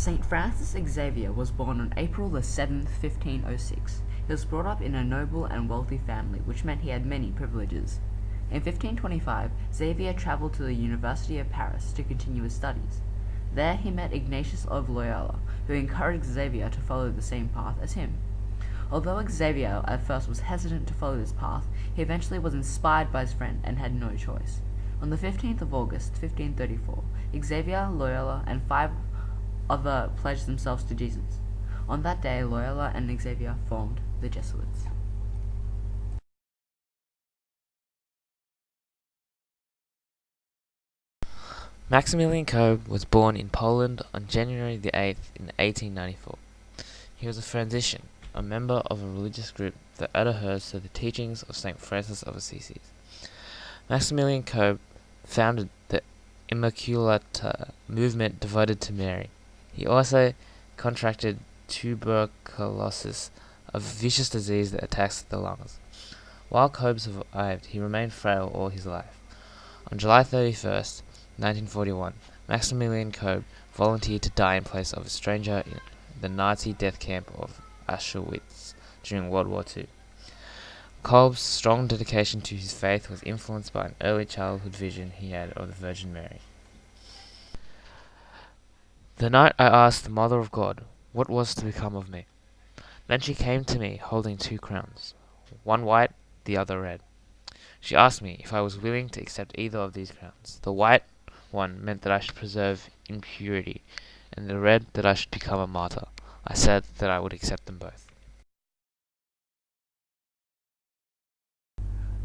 Saint Francis Xavier was born on April the 7th, 1506. He was brought up in a noble and wealthy family, which meant he had many privileges. In 1525, Xavier traveled to the University of Paris to continue his studies. There he met Ignatius of Loyola, who encouraged Xavier to follow the same path as him. Although Xavier at first was hesitant to follow this path, he eventually was inspired by his friend and had no choice. On the 15th of August, 1534, Xavier, Loyola, and 5 others pledged themselves to Jesus. On that day, Loyola and Xavier formed the Jesuits. Maximilian Kolbe was born in Poland on January the 8th in 1894. He was a Franciscan, a member of a religious group that adheres to the teachings of St. Francis of Assisi. Maximilian Kolbe founded the Immaculata movement devoted to Mary. He also contracted tuberculosis, a vicious disease that attacks the lungs. While Kolbe survived, he remained frail all his life. On July 31st, 1941, Maximilian Kolbe volunteered to die in place of a stranger in the Nazi death camp of Auschwitz during World War II. Kolbe's strong dedication to his faith was influenced by an early childhood vision he had of the Virgin Mary. The night I asked the Mother of God what was to become of me. Then she came to me holding 2 crowns, one white, the other red. She asked me if I was willing to accept either of these crowns. The white one meant that I should preserve impurity, and the red that I should become a martyr. I said that I would accept them both.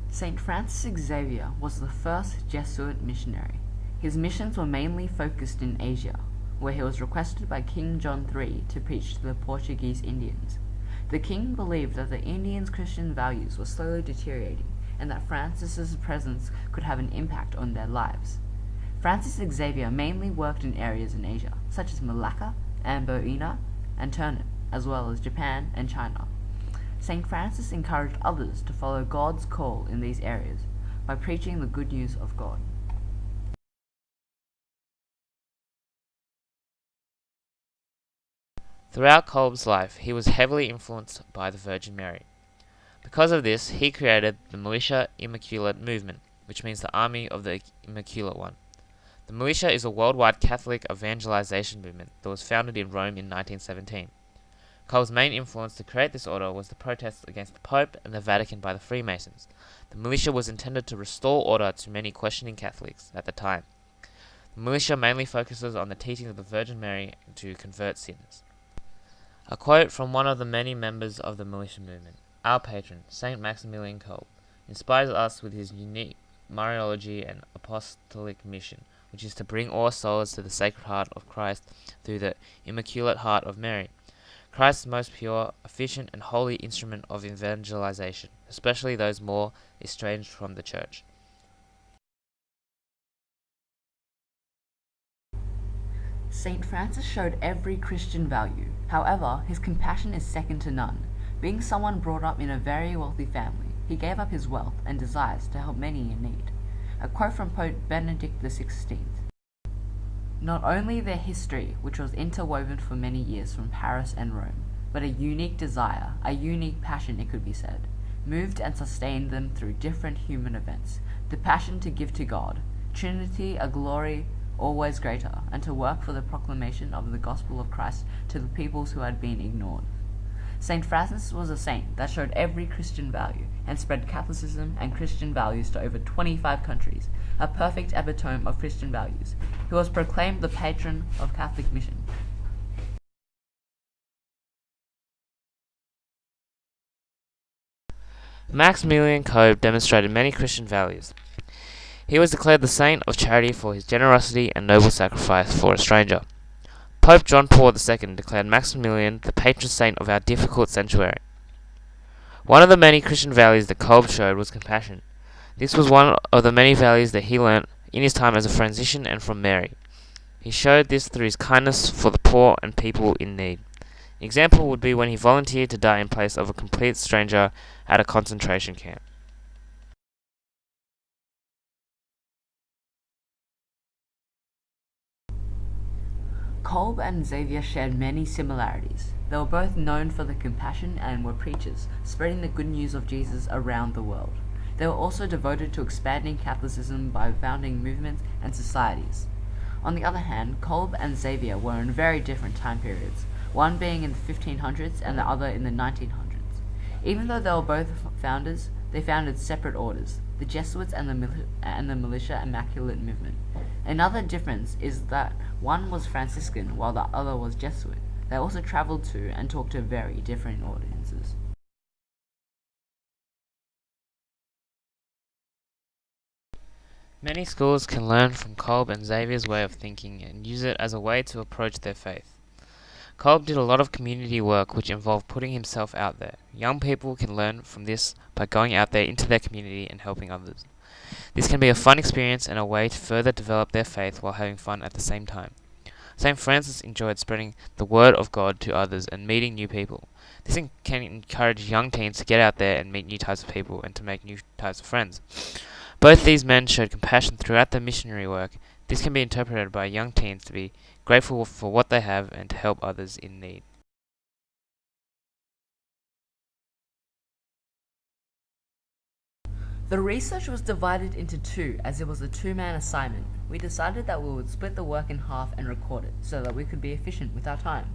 Saint Francis Xavier was the first Jesuit missionary. His missions were mainly focused in Asia, where he was requested by King John III to preach to the Portuguese Indians. The king believed that the Indians' Christian values were slowly deteriorating, and that Francis's presence could have an impact on their lives. Francis Xavier mainly worked in areas in Asia, such as Malacca, Amboina, and Ternate, as well as Japan and China. St. Francis encouraged others to follow God's call in these areas by preaching the good news of God. Throughout Kolbe's life, he was heavily influenced by the Virgin Mary. Because of this, he created the Militia Immaculate movement, which means the Army of the Immaculate One. The Militia is a worldwide Catholic evangelization movement that was founded in Rome in 1917. Kolbe's main influence to create this order was the protests against the Pope and the Vatican by the Freemasons. The militia was intended to restore order to many questioning Catholics at the time. The militia mainly focuses on the teaching of the Virgin Mary to convert sinners. A quote from one of the many members of the militia movement: "Our patron, Saint Maximilian Kolbe, inspires us with his unique Mariology and apostolic mission, which is to bring all souls to the Sacred Heart of Christ through the Immaculate Heart of Mary, Christ's most pure, efficient, and holy instrument of evangelization, especially those more estranged from the Church." Saint Francis showed every Christian value. However, his compassion is second to none. Being someone brought up in a very wealthy family, he gave up his wealth and desires to help many in need. A quote from Pope Benedict XVI. Not only their history, which was interwoven for many years from Paris and Rome, but a unique desire, a unique passion it could be said, moved and sustained them through different human events. The passion to give to God, Trinity a glory always greater, and to work for the proclamation of the gospel of Christ to the peoples who had been ignored. St. Francis was a saint that showed every Christian value and spread Catholicism and Christian values to over 25 countries, a perfect epitome of Christian values. He was proclaimed the patron of Catholic mission. Maximilian Kolbe demonstrated many Christian values. He was declared the saint of charity for his generosity and noble sacrifice for a stranger. Pope John Paul II declared Maximilian the patron saint of our difficult sanctuary. One of the many Christian values that Kolbe showed was compassion. This was one of the many values that he learnt in his time as a Franciscan and from Mary. He showed this through his kindness for the poor and people in need. An example would be when he volunteered to die in place of a complete stranger at a concentration camp. Kolb and Xavier shared many similarities. They were both known for their compassion and were preachers, spreading the good news of Jesus around the world. They were also devoted to expanding Catholicism by founding movements and societies. On the other hand, Kolb and Xavier were in very different time periods, one being in the 1500s and the other in the 1900s. Even though they were both founders, they founded separate orders, the Jesuits and the Militia Immaculate movement. Another difference is that one was Franciscan while the other was Jesuit. They also traveled to and talked to very different audiences. Many schools can learn from Kolb and Xavier's way of thinking and use it as a way to approach their faith. Kolb did a lot of community work which involved putting himself out there. Young people can learn from this by going out there into their community and helping others. This can be a fun experience and a way to further develop their faith while having fun at the same time. St. Francis enjoyed spreading the word of God to others and meeting new people. This can encourage young teens to get out there and meet new types of people and to make new types of friends. Both these men showed compassion throughout their missionary work. This can be interpreted by young teens to be grateful for what they have and to help others in need. The research was divided into two as it was a two-man assignment. We decided that we would split the work in half and record it so that we could be efficient with our time.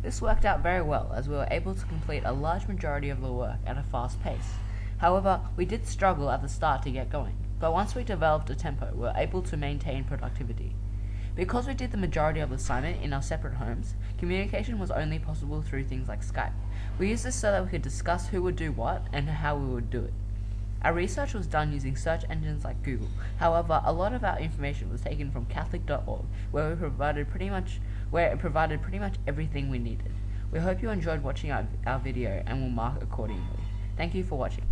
This worked out very well as we were able to complete a large majority of the work at a fast pace. However, we did struggle at the start to get going, but once we developed a tempo, we were able to maintain productivity. Because we did the majority of the assignment in our separate homes, communication was only possible through things like Skype. We used this so that we could discuss who would do what and how we would do it. Our research was done using search engines like Google. However, a lot of our information was taken from Catholic.org, where it provided pretty much everything we needed. We hope you enjoyed watching our video and will mark accordingly. Thank you for watching.